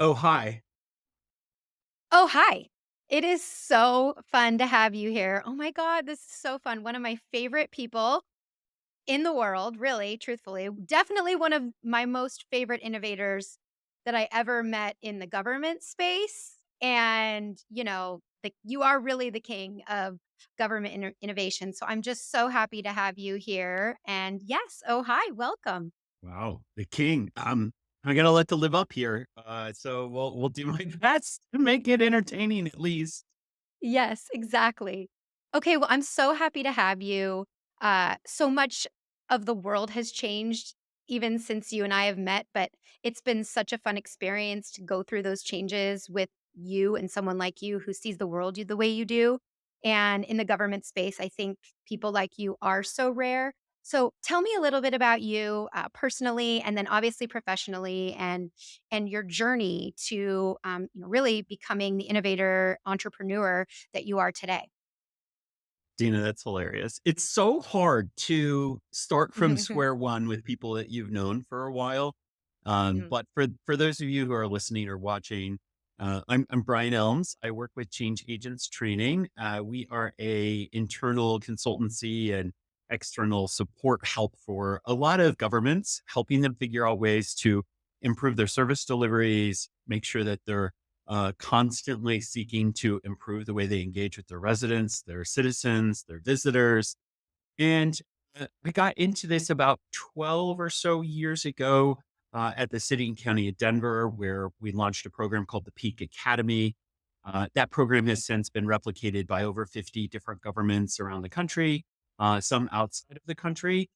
Oh, hi. Oh, hi. It is so fun to have you here. Oh my God, this is so fun. One of my favorite people in the world, really, truthfully. Definitely one of my most favorite innovators that I ever met in the government space. And, you are really the king of government innovation. So I'm just so happy to have you here. And yes, oh, hi, welcome. Wow, the king. I gotta let to live up here. So we'll do my best to make it entertaining at least. Yes, exactly. Okay, well, I'm so happy to have you. So much of the world has changed even since you and I have met, but it's been such a fun experience to go through those changes with you and someone like you who sees the world the way you do. And in the government space, I think people like you are so rare. So tell me a little bit about you personally, and then obviously professionally, and your journey to really becoming the innovator entrepreneur that you are today. Dina, that's hilarious. It's so hard to start from square one with people that you've known for a while. Mhm. But for those of you who are listening or watching, I'm Brian Elms. I work with Change Agents Training. We are a internal consultancy and external support help for a lot of governments, helping them figure out ways to improve their service deliveries, make sure that they're constantly seeking to improve the way they engage with their residents, their citizens, their visitors. And I got into this about 12 or so years ago at the city and county of Denver, where we launched a program called the Peak Academy. That program has since been replicated by over 50 different governments around the country, some outside of the country.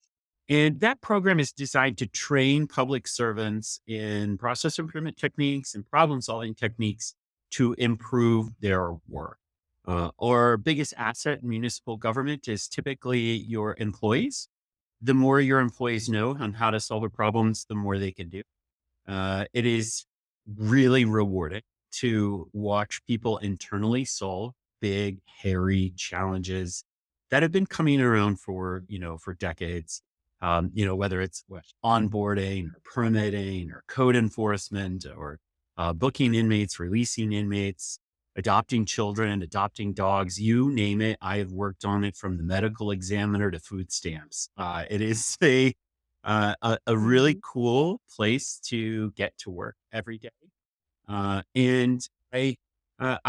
And that program is designed to train public servants in process improvement techniques and problem solving techniques to improve their work. Our biggest asset in municipal government is typically your employees. The more your employees know on how to solve their problems, the more they can do. It is really rewarding to watch people internally solve big, hairy challenges that have been coming around for decades. Whether it's onboarding or permitting or code enforcement or booking inmates, releasing inmates, adopting children, adopting dogs, you name it. I have worked on it from the medical examiner to food stamps. It is a really Mhm. cool place to get to work every day. And I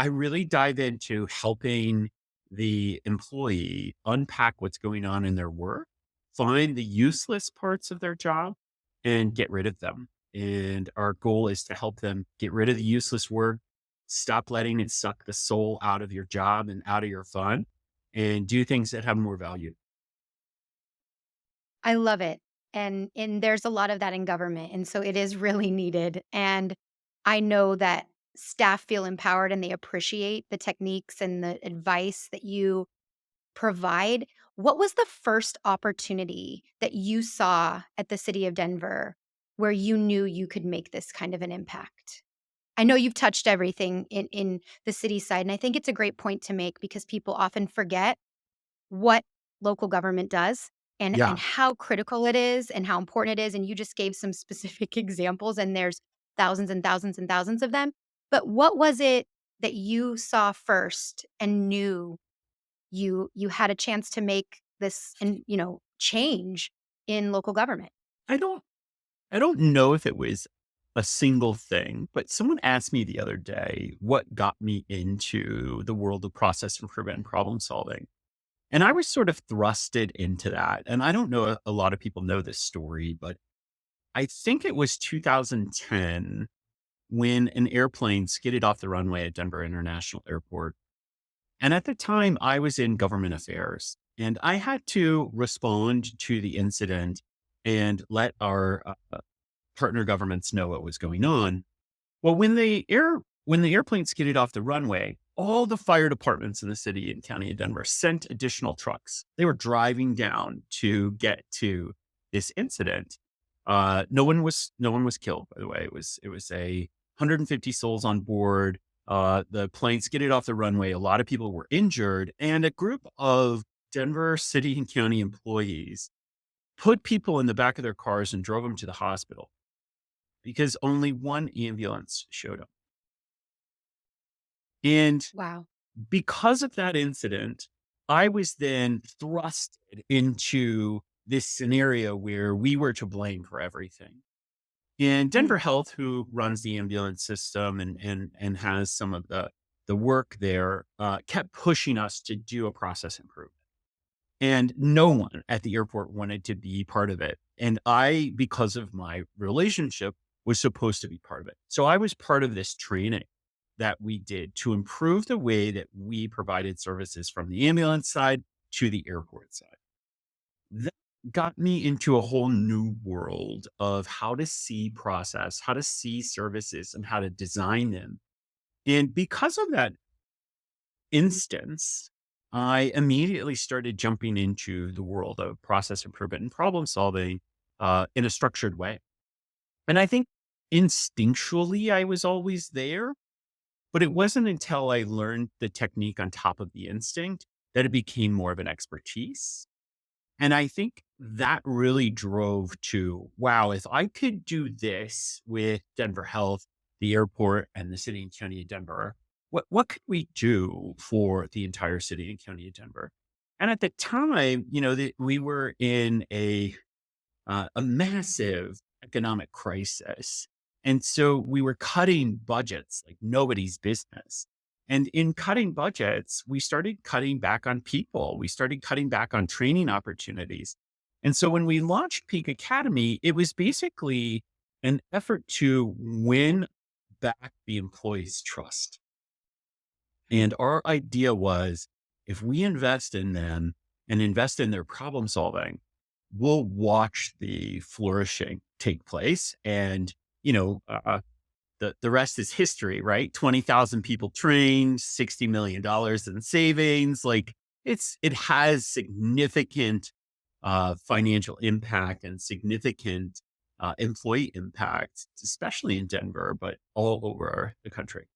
really dive into helping the employee unpack what's going on in their work, find the useless parts of their job, and get rid of them. And our goal is to help them get rid of the useless work, stop letting it suck the soul out of your job and out of your fun, and do things that have more value. I love it. And there's a lot of that in government. And so it is really needed. And I know that staff feel empowered and they appreciate the techniques and the advice that you provide. What was the first opportunity that you saw at the city of Denver where you knew you could make this kind of an impact? I know you've touched everything in the city side, and I think it's a great point to make because people often forget what local government does and Yeah. how critical it is and how important it is, and you just gave some specific examples, and there's thousands and thousands and thousands of them. But what was it that you saw first and knew you had a chance to make this and, change in local government? I don't I don't know if it was a single thing, but someone asked me the other day what got me into the world of process improvement and problem solving. And I was sort of thrusted into that. And I don't know, a lot of people know this story, but I think it was 2010 when an airplane skidded off the runway at Denver International Airport. And at the time, I was in government affairs and I had to respond to the incident and let our partner governments know what was going on. Well, when the airplane skidded off the runway, all the fire departments in the city and county of Denver sent additional trucks. They were driving down to get to this incident. No one was killed, by the way. It was a 150 souls on board. The plane skidded off the runway. A lot of people were injured, and a group of Denver city and county employees put people in the back of their cars and drove them to the hospital. because only one ambulance showed up. And Wow. because of that incident, I was then thrusted into this scenario where we were to blame for everything. And Mm. Denver Health, who runs the ambulance system and has some of the work there, kept pushing us to do a process improvement. And no one at the airport wanted to be part of it. And I, because of my relationship, was supposed to be part of it. So I was part of this training that we did to improve the way that we provided services from the ambulance side to the airport side. That got me into a whole new world of how to see process, how to see services, and how to design them. And because of that instance, I immediately started jumping into the world of process improvement and problem solving in a structured way. And I think instinctually I was always there, but it wasn't until I learned the technique on top of the instinct that it became more of an expertise. And I think that really drove to, wow, if I could do this with Denver Health, the airport, and the city and county of Denver, what could we do for the entire city and county of Denver? And at the time, we were in a massive economic crisis. And so we were cutting budgets like nobody's business. And in cutting budgets, we started cutting back on people. We started cutting back on training opportunities. And so when we launched Peak Academy, it was basically an effort to win back the employees' trust. And our idea was if we invest in them and invest in their problem solving, we'll watch the flourishing take place. And, you know, the rest is history, right? 20,000 people trained, $60 million in savings. Like it has significant financial impact and significant employee impact, especially in Denver, but all over the country.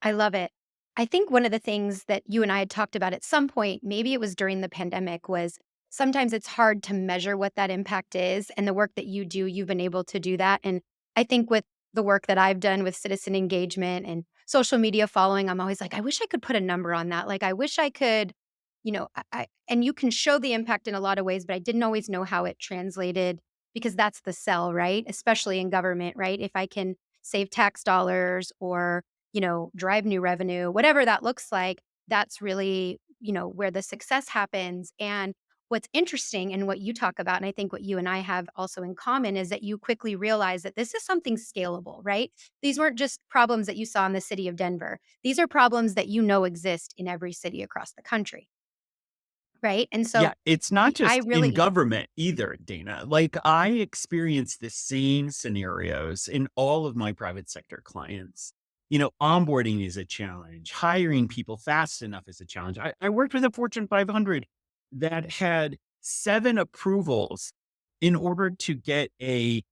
I love it. I think one of the things that you and I had talked about at some point, maybe it was during the pandemic, was sometimes it's hard to measure what that impact is. And the work that you do, you've been able to do that. And I think with the work that I've done with citizen engagement and social media following, I'm always like, I wish I could put a number on that. Like, I wish I could, and you can show the impact in a lot of ways, but I didn't always know how it translated because that's the sell, right? Especially in government, right? If I can save tax dollars or drive new revenue, whatever that looks like, that's really, where the success happens. And what's interesting and what you talk about, and I think what you and I have also in common is that you quickly realize that this is something scalable, right? These weren't just problems that you saw in the city of Denver. These are problems that exist in every city across the country, right? And Yeah, so it's not I just in really government either, Dana. Like I experience the same scenarios in all of my private sector clients. Onboarding is a challenge. Hiring people fast enough is a challenge. I worked with a Fortune 500 that had 7 approvals in order to get an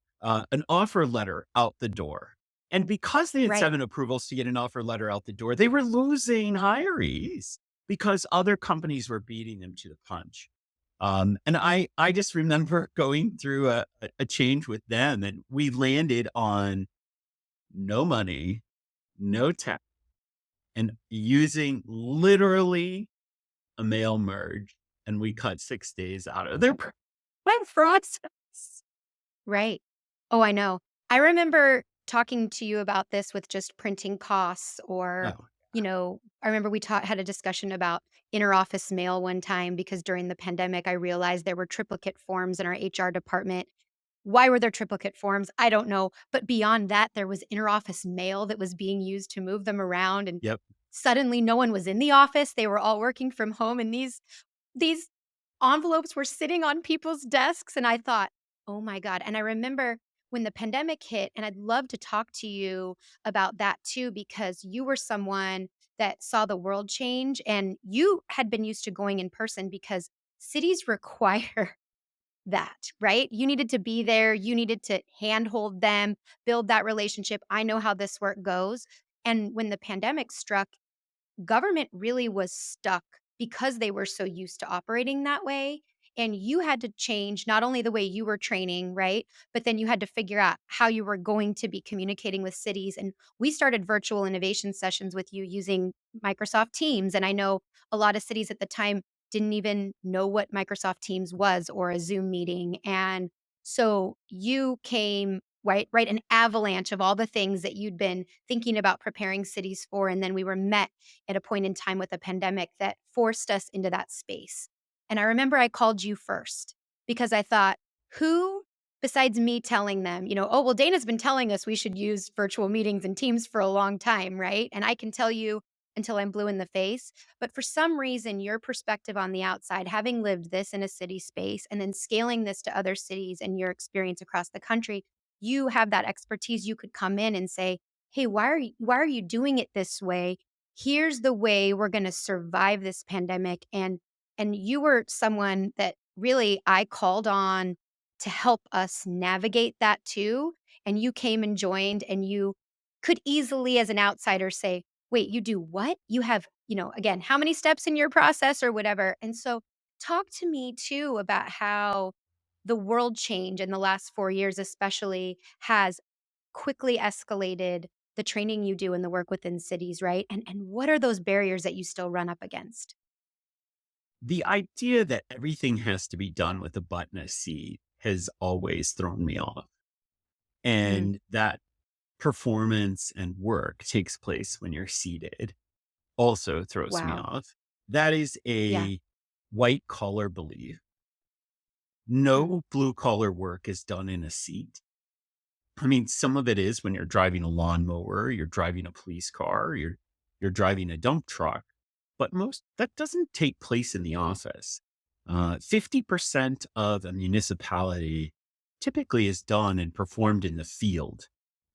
offer letter out the door. And because they had right. 7 approvals to get an offer letter out the door, they were losing hirees because other companies were beating them to the punch. And I just remember going through a change with them, and we landed on no money, no tech, and using literally a mail merge, and we cut 6 days out of their process. Right. Oh, I know. I remember talking to you about this with just printing costs or, Oh, I remember we had a discussion about interoffice mail one time because during the pandemic, I realized there were triplicate forms in our HR department. Why were there triplicate forms? I don't know. But beyond that, there was interoffice mail that was being used to move them around. And yep. suddenly no one was in the office. They were all working from home. And these envelopes were sitting on people's desks, and I thought, "Oh my god." And I remember when the pandemic hit, and I'd love to talk to you about that too, because you were someone that saw the world change, and you had been used to going in person because cities require that, right? You needed to be there, you needed to handhold them, build that relationship. I know how this work goes. And when the pandemic struck, government really was stuck because they were so used to operating that way. and you had to change not only the way you were training, right? But then you had to figure out how you were going to be communicating with cities. And we started virtual innovation sessions with you using Microsoft Teams. And I know a lot of cities at the time didn't even know what Microsoft Teams was or a Zoom meeting. And so you came right an avalanche of all the things that you'd been thinking about preparing cities for, and then we were met at a point in time with a pandemic that forced us into that space. And I remember I called you first because I thought, who besides me telling them, oh, well, Dana's been telling us we should use virtual meetings and Teams for a long time, right? And I can tell you until I'm blue in the face. But for some reason, your perspective on the outside, having lived this in a city space and then scaling this to other cities and your experience across the country, you have that expertise. You could come in and say, hey, why are you doing it this way? Here's the way we're going to survive this pandemic. And you were someone that really I called on to help us navigate that too. And you came and joined, and you could easily, as an outsider, say, wait, you do what? You have, again, how many steps in your process or whatever. And so, talk to me too about how the world change in the last 4 years, especially, has quickly escalated the training you do and the work within cities, right? And what are those barriers that you still run up against? The idea that everything has to be done with a button, a seat, has always thrown me off. Mm, And that performance and work takes place when you're seated also throws me wow. off. That is Yeah. a white collar belief. Mm, No blue collar work is done in a seat. I mean, some of it is when you're driving a lawnmower, you're driving a police car, you're driving a dump truck, but most that doesn't take place in the office. 50% of a municipality typically is done and performed in the field.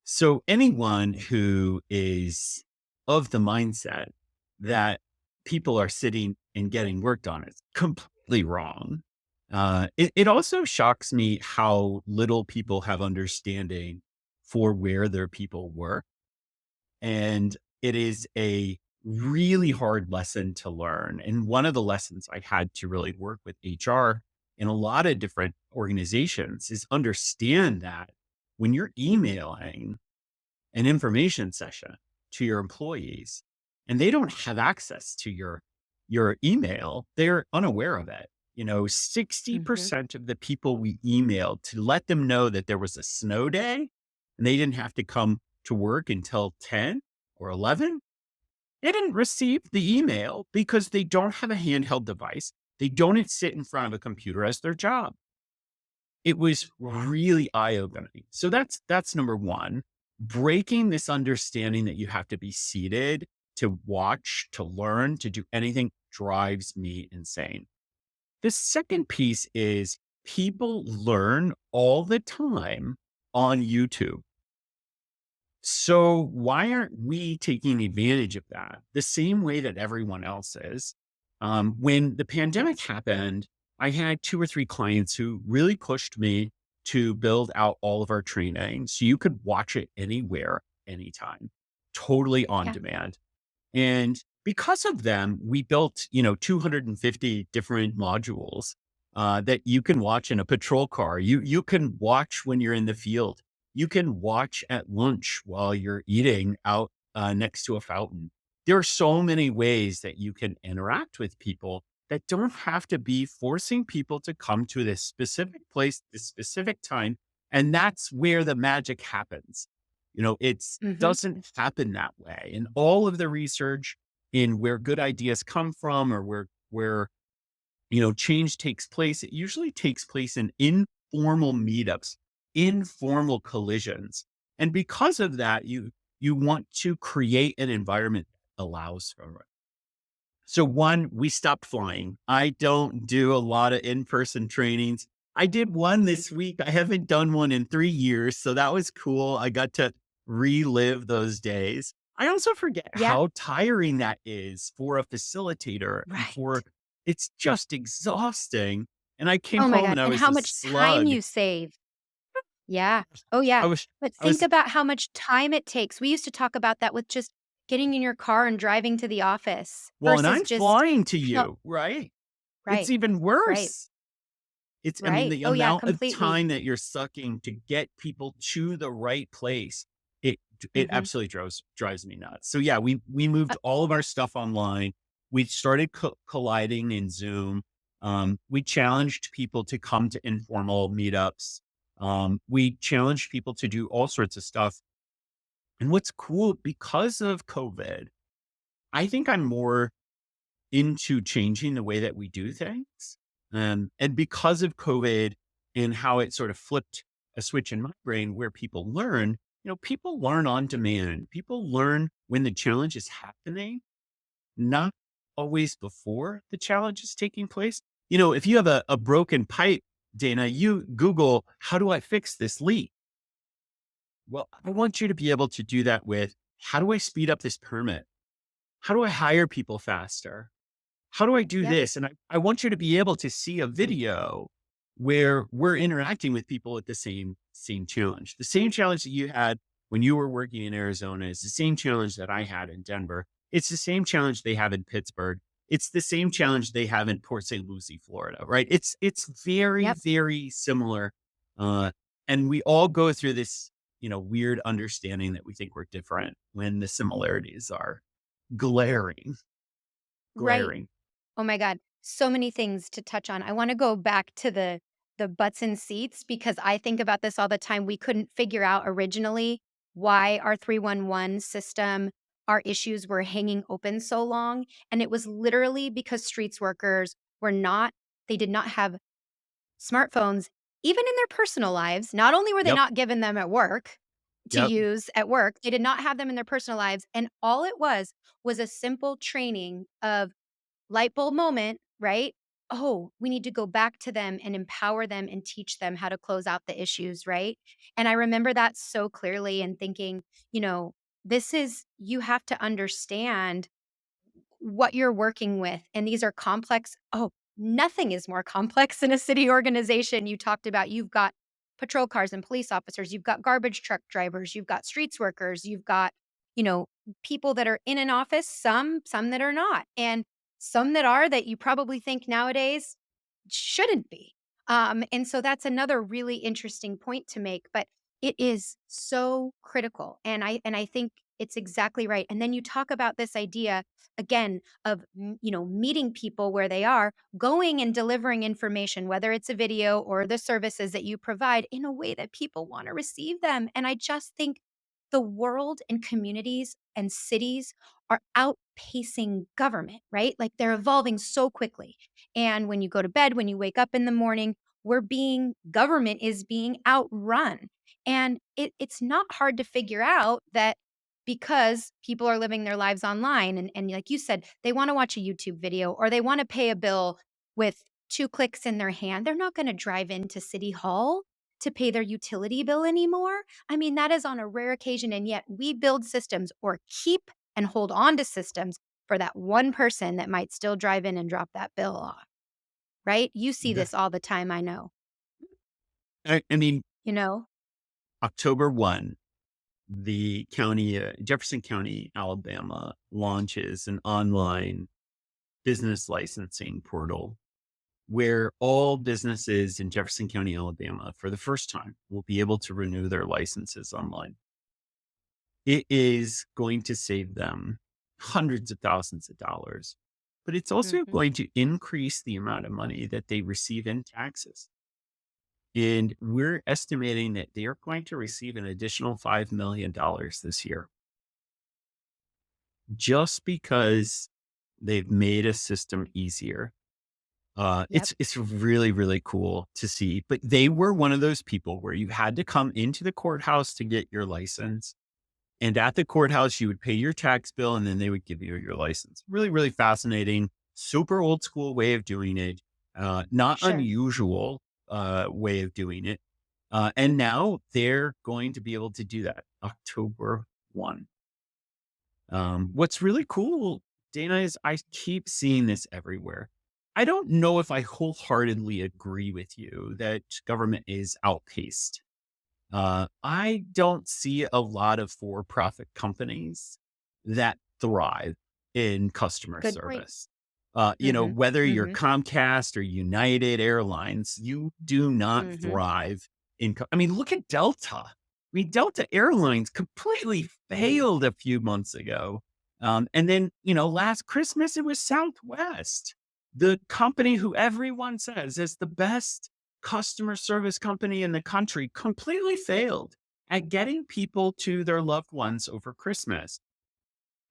So anyone who is of the mindset that people are sitting and getting work done is completely wrong. It also shocks me how little people have understanding for where their people work. And it is a really hard lesson to learn. And one of the lessons I had to really work with HR in a lot of different organizations is understand that when you're emailing an information session to your employees and they don't have access to your email, they're unaware of it. mhm. 60% of the people we emailed to let them know that there was a snow day and they didn't have to come to work until 10 or 11, they didn't receive the email because they don't have a handheld device. They don't sit in front of a computer as their job. It was Wow. really eye-opening. So that's number 1, breaking this understanding that you have to be seated to watch, to learn, to do anything drives me insane. The second piece is people learn all the time on YouTube. So why aren't we taking advantage of that the same way that everyone else is? When the pandemic happened, I had 2 or 3 clients who really pushed me to build out all of our training so you could watch it anywhere, anytime, totally on Yeah. demand. And because of them, we built, 250 different modules that you can watch in a patrol car. You can watch when you're in the field. You can watch at lunch while you're eating out next to a fountain. There are so many ways that you can interact with people that don't have to be forcing people to come to this specific place, this specific time. And that's where the magic happens. It Mhm. doesn't happen that way. And all of the research in where good ideas come from or where change takes place, it usually takes place in informal meetups, informal collisions. And because of that, you want to create an environment that allows for it. So one, we stopped flying. I don't do a lot of in-person trainings. I did one this week. I haven't done one in 3 years. So that was cool. I got to relive those days. I also forget Yeah. how tiring that is for a facilitator and Right. for it's just exhausting. And I came Oh my home god, and I and was how a much time slug. you save. Yeah. Oh, yeah. I was, But I think was, about how much time it takes. We used to talk about that with just getting in your car and driving to the office well, and versus I'm just flying to how you, right? It's right, even right. worse. It's, I mean, Right. the Oh, yeah, amount of completely. time that you're sucking to get people to the right place, it it Mhm. absolutely drives me nuts. So yeah, we moved Uh, all of our stuff online. We started colliding in Zoom. We challenged people to come to informal meetups. We challenged people to do all sorts of stuff. And what's cool because of COVID, I think I'm more into changing the way that we do things. And because of COVID and how it sort of flipped a switch in my brain where people learn, people learn on demand. People learn when the challenge is happening, not always before the challenge is taking place. If you have a broken pipe, Dana, you Google, how do I fix this leak? Well, I want you to be able to do that with, how do I speed up this permit? How do I hire people faster? How do I do yep. this? And I want you to be able to see a video where we're interacting with people at the same challenge. The same challenge that you had when you were working in Arizona is the same challenge that I had in Denver. It's the same challenge they have in Pittsburgh. It's the same challenge they have in Port St. Lucie, Florida, right? It's very, Yep. very similar. Uh, and we all go through this, weird understanding that we think we're different when the similarities are glaring, Right. glaring. Oh my god, so many things to touch on. I wanna go back to the butts and seats because I think about this all the time. We couldn't figure out originally why our 311 system, our issues were hanging open so long, and it was literally because streets workers were not they did not have smartphones even in their personal lives. Not only were they Yep. not given them at work to Yep. use at work, they did not have them in their personal lives, and all it was a simple training of light bulb moment, right? Oh, we need to go back to them and empower them and teach them how to close out the issues, right? And I remember that so clearly and thinking, this is, you have to understand what you're working with. And these are complex. Oh, nothing is more complex than a city organization. You talked about you've got patrol cars and police officers, you've got garbage truck drivers, you've got streets workers, you've got, you know, people that are in an office, some that are not. And some that are that you probably think nowadays shouldn't be. And so that's another really interesting point to make, but it is so critical. And I think it's exactly right. And then you talk about this idea again of meeting people where they are, going and delivering information, whether it's a video or the services that you provide in a way that people want to receive them. And I just think the world and communities and cities are outpacing government, right? Like they're evolving so quickly. And when you go to bed, when you wake up in the morning, government is being outrun. And it's not hard to figure out that because people are living their lives online and like you said, they want to watch a YouTube video or they want to pay a bill with two clicks in their hand, they're not going to drive into City Hall to pay their utility bill anymore. I mean, that is on a rare occasion. And yet we build systems or keep and hold on to systems for that one person that might still drive in and drop that bill off. Right? You see The this all the time, I know, I mean, you know? October 1, the county, Jefferson County, Alabama, launches an online business licensing portal where all businesses in Jefferson County, Alabama, for the first time, will be able to renew their licenses online. It is going to save them hundreds of thousands of dollars, but it's also Mhm. going to increase the amount of money that they receive in taxes. And we're estimating that they are going to receive an additional $5 million this year just because they've made a system easier. Yep. It's really, really cool to see. But they were one of those people where you had to come into the courthouse to get your license. And at the courthouse, you would pay your tax bill and then they would give you your license. Really, really fascinating, super old school way of doing it. Not Sure. unusual way of doing it. And now they're going to be able to do that October 1. What's really cool, Dana, is I keep seeing this everywhere. I don't know if I wholeheartedly agree with you that government is outpaced. I don't see a lot of for profit companies that thrive in customer Good point. service. Mhm. whether you're Mhm. Comcast or United Airlines, you do not Mhm. thrive I mean, look at Delta. I mean, Delta Airlines completely failed a few months ago. And then, last Christmas, it was Southwest, the company who everyone says is the best customer service company in the country, completely failed at getting people to their loved ones over Christmas.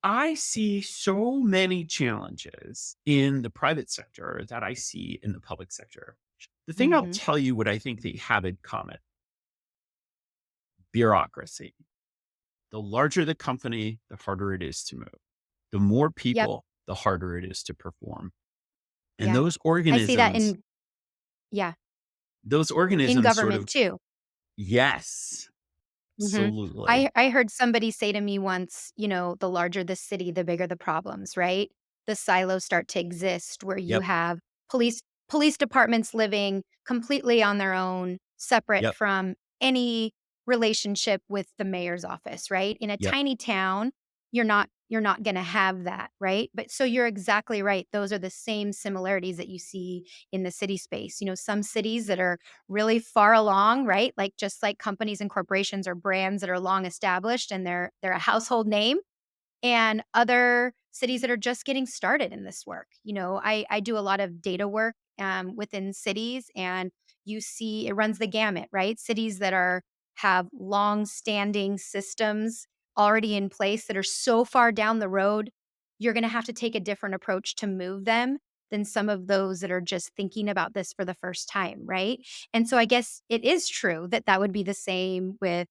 I see so many challenges in the private sector that I see in the public sector. The thing I'll Mhm. tell you what I think they have in common: bureaucracy. The larger the company, the harder it is to move. The more Yep. people, the harder it is to perform. And Yeah. I see that yeah, those in organisms sort government of, too. yes, Mhm. absolutely. I heard somebody say to me once, the larger the city, the bigger the problems, right? The silos start to exist where you Yep. have police departments living completely on their own, separate Yep. from any relationship with the mayor's office, right? In a Yep. tiny town, you're not going to have that, right? But so you're exactly right. Those are the same similarities that you see in the city space. Some cities that are really far along, right? Like just like companies and corporations or brands that are long established and they're a household name, and other cities that are just getting started in this work. I do a lot of data work within cities, and you see it runs the gamut, right? Cities that have long-standing systems already in place that are so far down the road, you're going to have to take a different approach to move them than some of those that are just thinking about this for the first time, right? And so I guess it is true that that would be the same with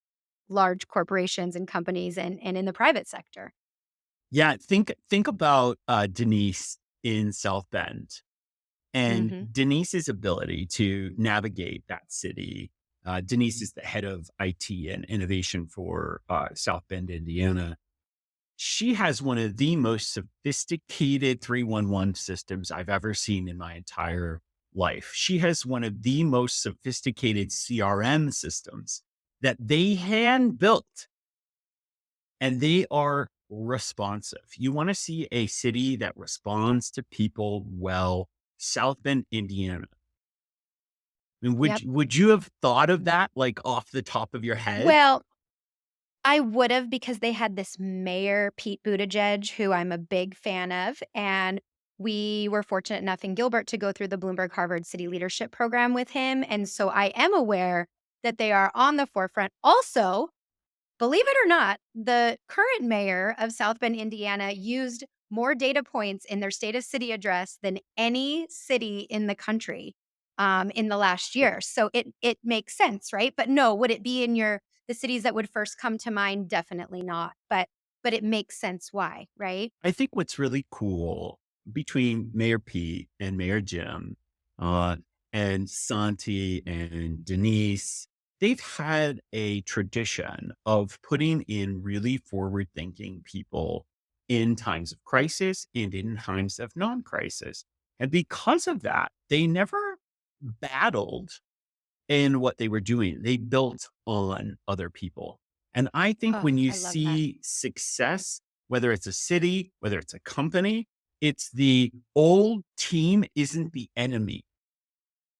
large corporations and companies and in the private sector. Yeah. Think about Denise in South Bend. And Mhm. Denise's ability to navigate that city. Denise is the head of IT and innovation for South Bend, Indiana. She has one of the most sophisticated 311 systems I've ever seen in my entire life. She has one of the most sophisticated CRM systems that they hand built, and they are responsive. You want to see a city that responds to people well. South Bend, Indiana. I mean, Yep. would you have thought of that, like, off the top of your head? Well, I would've because they had this mayor, Pete Buttigieg, who I'm a big fan of, and we were fortunate enough in Gilbert to go through the Bloomberg Harvard City Leadership Program with him, and so I am aware that they are on the forefront. Also, believe it or not, the current mayor of South Bend, Indiana, used more data points in their state of city address than any city in the country, in the last year. So it makes sense, right? But no, would it be in the cities that would first come to mind? Definitely not. But it makes sense why, right? I think what's really cool between Mayor Pete and Mayor Jim, uh, and Santi and Denise, they've had a tradition of putting in really forward-thinking people in times of crisis and in times of non-crisis. And because of that, they never battled in what they were doing. They built on other people. And I think Oh, when you I love that. see success, whether it's a city, whether it's a company, it's the old team isn't the enemy.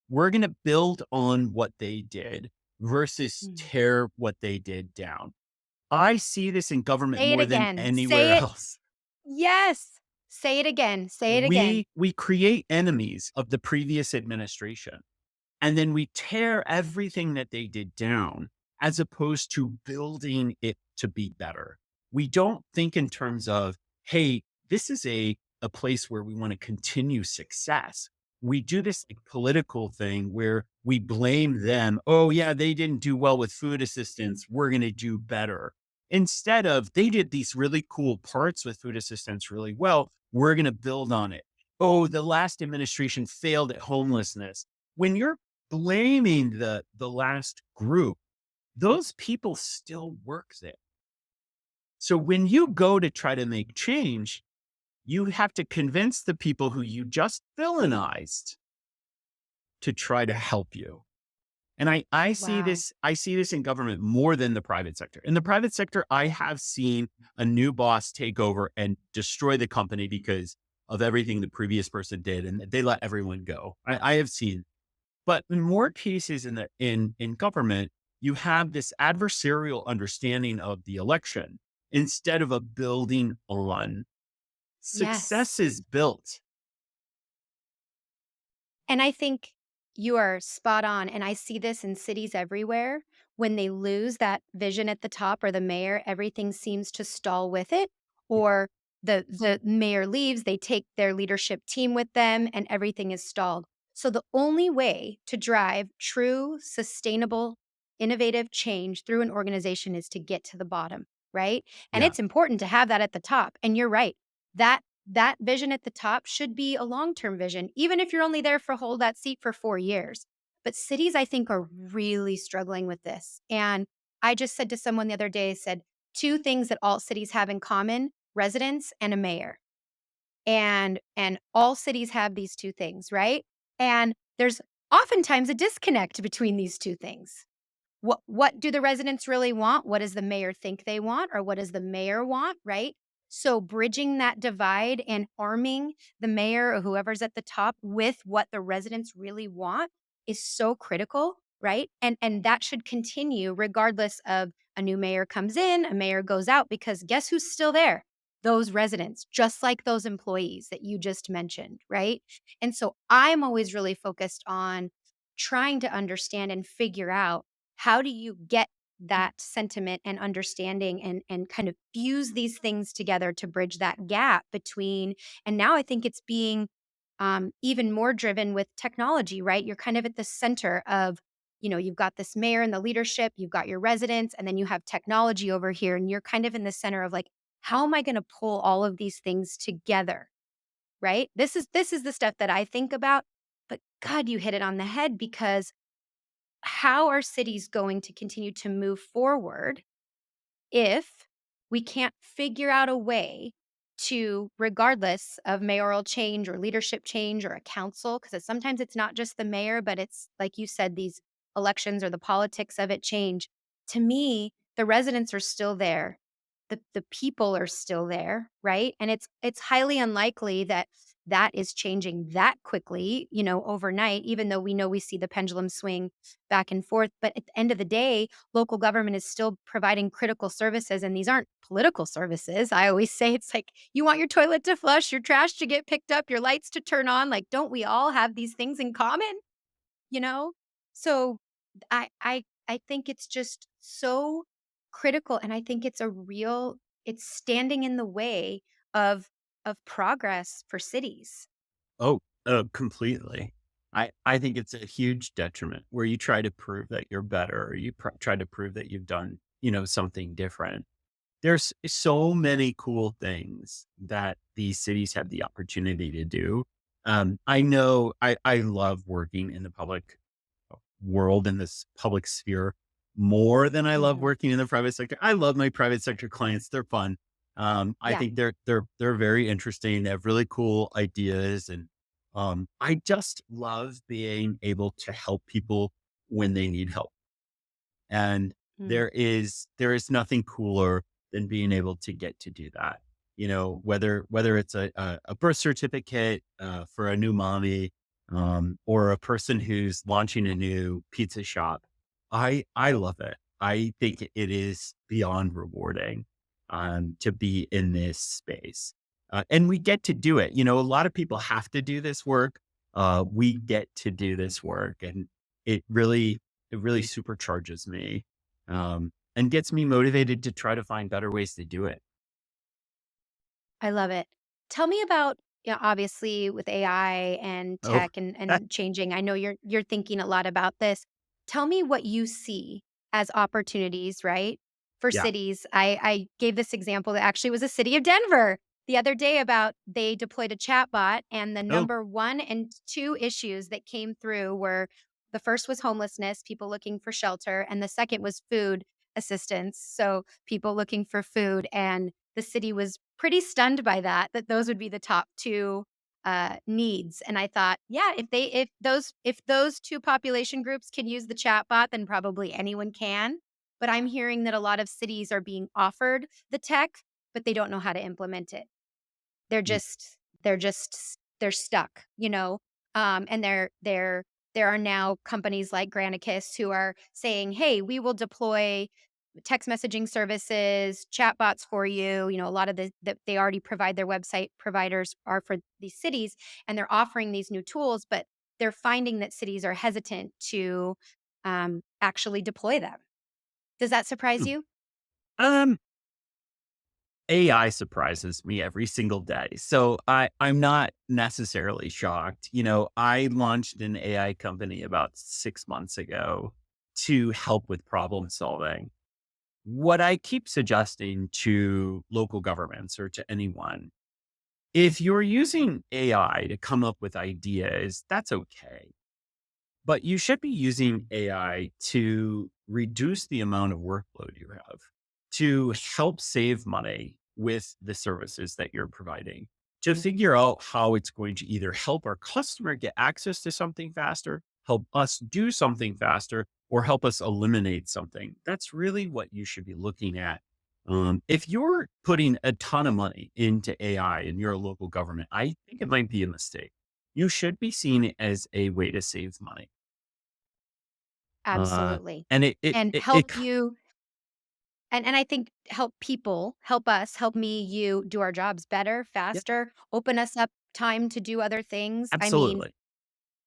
We're going to build on what they did versus Mm. tear what they did down. I see this in government Say it more than again. anywhere Say it. else. Yes. Say it again. Say it again. We create enemies of the previous administration. And then we tear everything that they did down as opposed to building it to be better. We don't think in terms of, hey, this is a place where we want to continue success. We do this like political thing where we blame them. Oh, yeah, they didn't do well with food assistance. We're going to do better. Instead of they did these really cool parts with food assistance really well. We're going to build on it. Oh, the last administration failed at homelessness. When you're blaming the last group, those people still work there. So when you go to try to make change, you have to convince the people who you just villainized to try to help you. And Wow. I see this in government more than the private sector. In the private sector, I have seen a new boss take over and destroy the company because of everything the previous person did, and they let everyone go. I have seen, but in more cases in government, you have this adversarial understanding of the election instead of a building on. Yes. Success is built. And I think you are spot on, and I see this in cities everywhere. When they lose that vision at the top or the mayor, everything seems to stall with it, or the mayor leaves, they take their leadership team with them, and everything is stalled. So the only way to drive true, sustainable, innovative change through an organization is to get to the bottom, right? And Yeah, it's important to have that at the top, and you're right. That vision at the top should be a long-term vision, even if you're only there for hold that seat for 4 years. But cities, I think, are really struggling with this. And I just said to someone the other day, I said, 2 things that all cities have in common, residents and a mayor. And all cities have these 2 things, right? And there's oftentimes a disconnect between these 2 things. What do the residents really want? What does the mayor think they want, or what does the mayor want, right? So bridging that divide and arming the mayor or whoever's at the top with what the residents really want is so critical, right? And that should continue regardless of a new mayor comes in, a mayor goes out, because guess who's still there? Those residents, just like those employees that you just mentioned, right? And so I'm always really focused on trying to understand and figure out, how do you get that sentiment and understanding and kind of fuse these things together to bridge that gap between. And now I think it's being even more driven with technology, right? You're kind of at the center of, you've got this mayor and the leadership, you've got your residents, and then you have technology over here, and you're kind of in the center of, like, how am I going to pull all of these things together, right? This is the stuff that I think about. But God, you hit it on the head, because how are cities going to continue to move forward if we can't figure out a way to, regardless of mayoral change or leadership change or a council, because sometimes it's not just the mayor, but it's like you said, these elections or the politics of it change. To me, the residents are still there. The people are still there, right? And it's highly unlikely that that is changing that quickly, overnight, even though we know we see the pendulum swing back and forth. But at the end of the day, local government is still providing critical services, and these aren't political services. I always say, it's like, you want your toilet to flush, your trash to get picked up, your lights to turn on. Like, don't we all have these things in common? You know? So I think it's just so critical, and I think it's standing in the way of progress for cities. oh, completely. I think it's a huge detriment where you try to prove that you're better, or you try to prove that you've done, something different. There's so many cool things that these cities have the opportunity to do. I know I love working in the public world, in this public sphere, more than I love Mhm. working in the private sector. I love my private sector clients. They're fun. I Yeah, think they're very interesting. They have really cool ideas, and I just love being able to help people when they need help. And mm, there is nothing cooler than being able to get to do that. Whether it's a birth certificate for a new mommy, or a person who's launching a new pizza shop. I love it. I think it is beyond rewarding to be in this space. And we get to do it. A lot of people have to do this work. We get to do this work, and it really it really supercharges me, and gets me motivated to try to find better ways to do it. I love it. Tell me about, obviously with AI and Oh, tech and changing, I know you're thinking a lot about this. Tell me what you see as opportunities, right, for yeah. cities. I gave this example that actually was a city of Denver the other day, about they deployed a chatbot, and the Oh, number 1 and 2 issues that came through were, the first was homelessness, people looking for shelter, and the second was food assistance, so people looking for food. And the city was pretty stunned by that those would be the top 2 needs. And I thought, yeah, if those 2 population groups can use the chatbot, then probably anyone can. But I'm hearing that a lot of cities are being offered the tech, but they don't know how to implement it. They're mm, just they're stuck, and there are now companies like Granicus who are saying, "Hey, we will deploy text messaging services, chatbots for you." A lot of that they already provide their website providers are for these cities, and they're offering these new tools, but they're finding that cities are hesitant to actually deploy them. Does that surprise Hmm. you? Um, AI surprises me every single day. So I'm not necessarily shocked. I launched an AI company about 6 months ago to help with problem solving. What I keep suggesting to local governments or to anyone, if you're using AI to come up with ideas, that's okay. But you should be using AI to reduce the amount of workload you have, to help save money with the services that you're providing, to figure out how it's going to either help our customer get access to something faster, help us do something faster, or help us eliminate something. That's really what you should be looking at. If you're putting a ton of money into AI in your local government, I think it might be a mistake. You should be seeing it as a way to save money. Uh, Absolutely. and it it And it help it k you and I think help people, help us, help me, you do our jobs better, yeah, faster, open us up time to do other things. I mean, absolutely.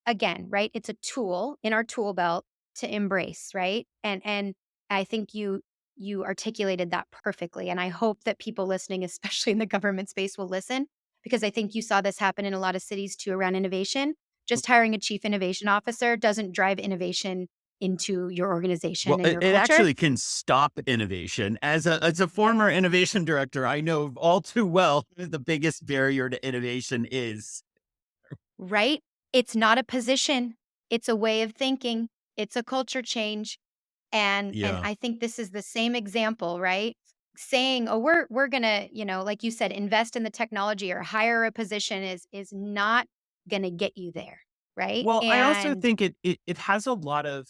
again, right? It's a tool in our tool belt to embrace, right? And I think you articulated that perfectly. And I hope that people listening, especially in the government space, will listen because I think you saw this happen in a lot of cities too around innovation. Just hiring a chief innovation officer doesn't drive innovation into your Well, organization and it your it culture, actually can stop innovation. As a former innovation director, I know all too well the biggest barrier to innovation is. right? It's not a position, it's a way of thinking, it's a culture change. And Yeah. I think this is the same example, right? Saying, "Oh, we're gonna," like you said, invest in the technology or hire a position is not gonna get you there, right? Well, I also And think it has a lot of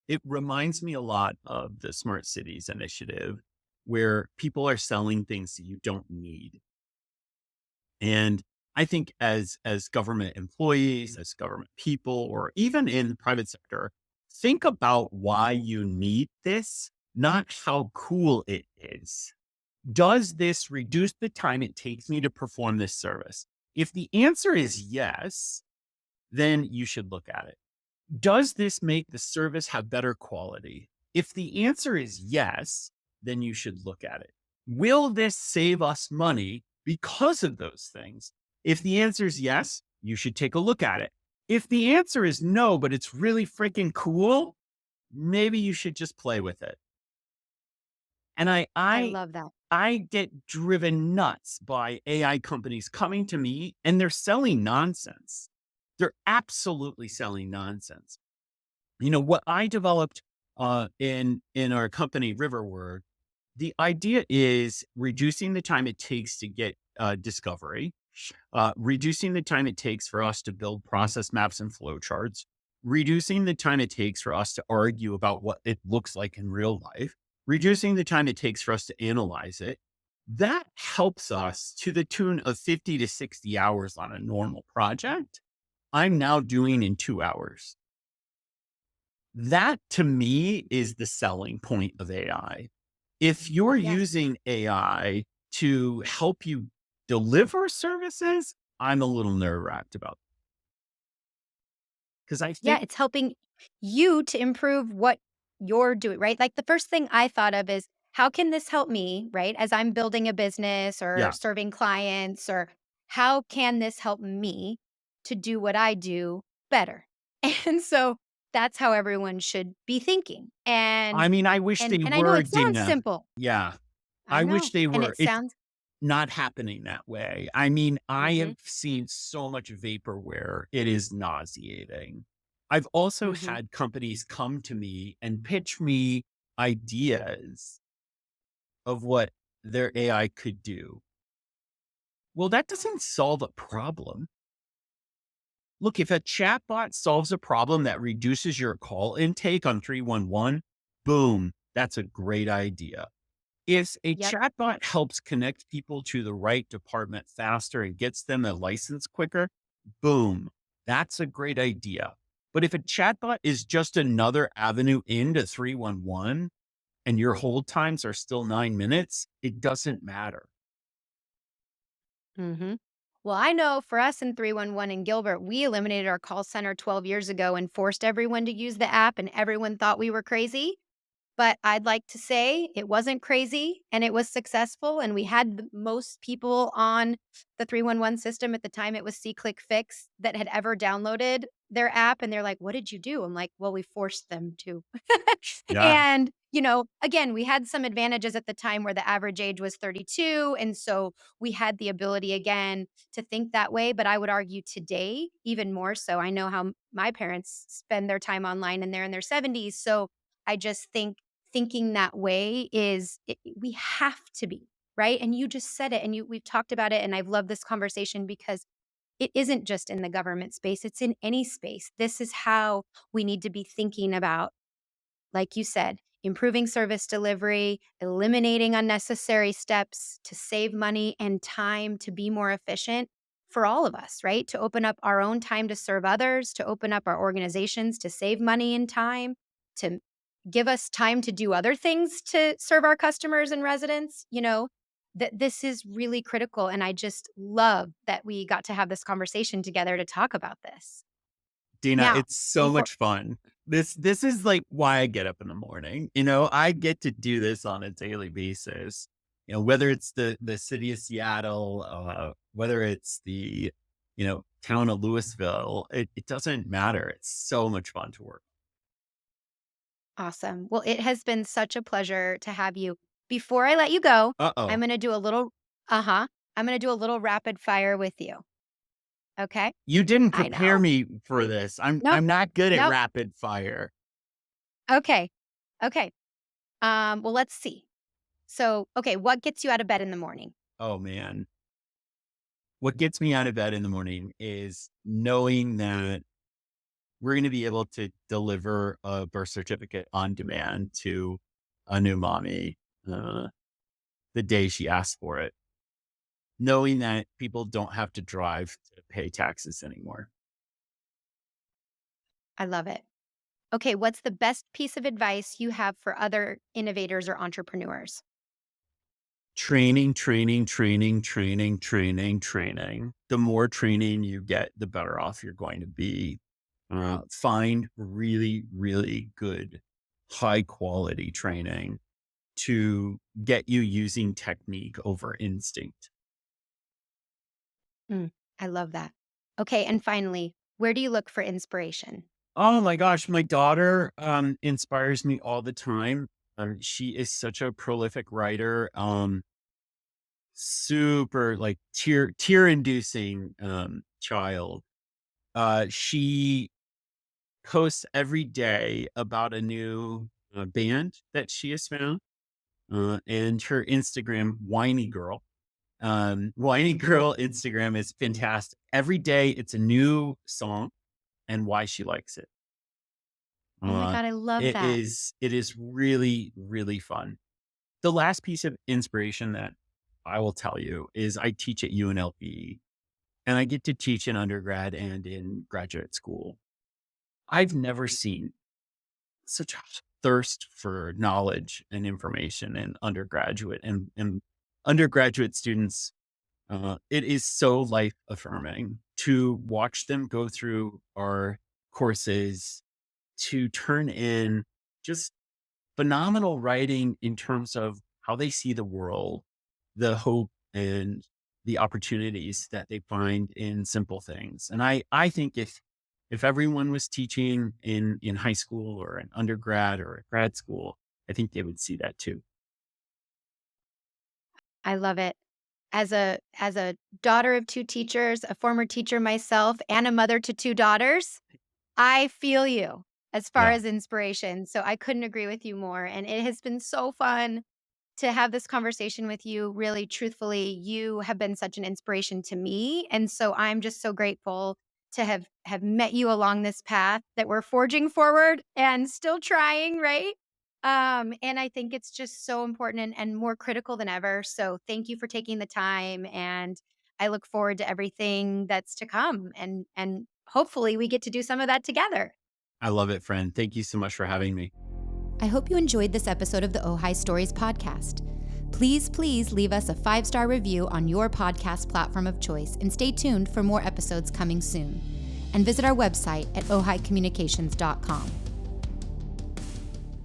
it reminds me a lot of the Smart Cities initiative, where people are selling things that you don't need. And I think as government employees, as government people, or even in the private sector, think about why you need this, not how cool it is. Does this reduce the time it takes me to perform this service? If the answer is yes, then you should look at it. Does this make the service have better quality? If the answer is yes, then you should look at it. Will this save us money because of those things? If the answer is yes, you should take a look at it. If the answer is no, but it's really freaking cool, maybe you should just play with it. And I I I love that. I get driven nuts by AI companies coming to me and they're selling nonsense. They're absolutely selling nonsense. What I developed in our company Riverward, the idea is reducing the time it takes to get discovery, reducing the time it takes for us to build process maps and flowcharts, reducing the time it takes for us to argue about what it looks like in real life, reducing the time it takes for us to analyze it. That helps us to the tune of 50 to 60 hours on a normal project. I'm now doing in 2 hours. That to me is the selling point of AI. If you're Yes. using AI to help you deliver services, I'm a little nerve wracked about because I Yeah, think, it's helping you to improve what you're doing, right? Like the first thing I thought of is how can this help me, right? As I'm building a business or yeah, serving clients, or how can this help me to do what I do better? And so that's how everyone should be thinking. And I mean, I wish and they and I know were, it sounds Dina. simple. Yeah, I I wish know. they And were. it It's sounds not happening that way. I mean, I have mhm, seen so much vaporware, it is nauseating. I've also mhm. had companies come to me and pitch me ideas of what their AI could do. Well, that doesn't solve a problem. Look, if a chatbot solves a problem that reduces your call intake on 311, boom, that's a great idea. If a Yep. chatbot helps connect people to the right department faster and gets them a license quicker, boom, that's a great idea. But if a chatbot is just another avenue into 311 and your hold times are still 9 minutes, it doesn't matter. Mhm. Well, I know for us in 311 in Gilbert, we eliminated our call center 12 years ago and forced everyone to use the app, and everyone thought we were crazy. But I'd like to say it wasn't crazy and it was successful, and we had the most people on the 311 system at the time. It was See Click Fix that had ever downloaded their app, and they're like, "What did you do?" I'm like, "Well, we forced them to." Yeah. And, again, we had some advantages at the time where the average age was 32, and so we had the ability again to think that way, but I would argue today even more so. I know how my parents spend their time online and they're in their 70s, so I just think thinking that way we have to be, right? And you just said it, and we've talked about it, and I've loved this conversation because it isn't just in the government space, it's in any space. This is how we need to be thinking about, like you said, improving service delivery, eliminating unnecessary steps to save money and time to be more efficient for all of us, right? To open up our own time to serve others, to open up our organizations to save money and time, to give us time to do other things to serve our customers and residents, that this is really critical. And I just love that we got to have this conversation together to talk about this. Dina, Now, it's so before, much fun. This is like why I get up in the morning. I get to do this on a daily basis. Whether it's the city of Seattle, whether it's the town of Louisville, it doesn't matter. It's so much fun to work. awesome. Well, it has been such a pleasure to have you. Before I let you go, Uh I'm oh, going to do a little, uh-huh, I'm going to do a little rapid fire with you. Okay? you didn't I prepare know. me for this. I'm Nope. I'm not good at Nope. rapid fire. Okay. Okay. Well, let's see. So, okay, what gets you out of bed in the morning? Oh man, what gets me out of bed in the morning is knowing that we're going to be able to deliver a birth certificate on demand to a new mommy uh, the day she asks for it, knowing that people don't have to drive to pay taxes anymore. I love it. Okay, what's the best piece of advice you have for other innovators or entrepreneurs? Training, training, training, training, training, training. The more training you get, the better off you're going to be. Find really, really good, high quality training to get you using technique over instinct. Mm, I love that. Okay, and finally, where do you look for inspiration? Oh my gosh, my daughter, inspires me all the time. She is such a prolific writer, super like tear inducing child. She posts every day about a new band that she has found, and her Instagram, Whiny Girl. Whiny Girl Instagram is fantastic. Every day, it's a new song and why she likes it. Oh my Uh, God, I love it that. is it is really, really fun. The last piece of inspiration that I will tell you is I teach at UNLV, and I get to teach in undergrad and in graduate school. I've never seen such a thirst for knowledge and information in undergraduate and undergraduate students. It is so life affirming to watch them go through our courses to turn in just phenomenal writing in terms of how they see the world, the hope and the opportunities that they find in simple things. And I think if everyone was teaching in high school or in undergrad or at grad school, I think they would see that too. I love it. As a daughter of 2 teachers, a former teacher myself, and a mother to 2 daughters, I feel you as far Yeah. as inspiration. So I couldn't agree with you more. And it has been so fun to have this conversation with you. Really, truthfully, you have been such an inspiration to me. And so I'm just so grateful to have met you along this path that we're forging forward and still trying, right? And I think it's just so important and more critical than ever. So thank you for taking the time, and I look forward to everything that's to come, and hopefully we get to do some of that together. I love it, friend. Thank you so much for having me. I hope you enjoyed this episode of the Ojai Stories podcast. Please leave us a 5-star review on your podcast platform of choice, and stay tuned for more episodes coming soon. And visit our website at ohaicommunications.com.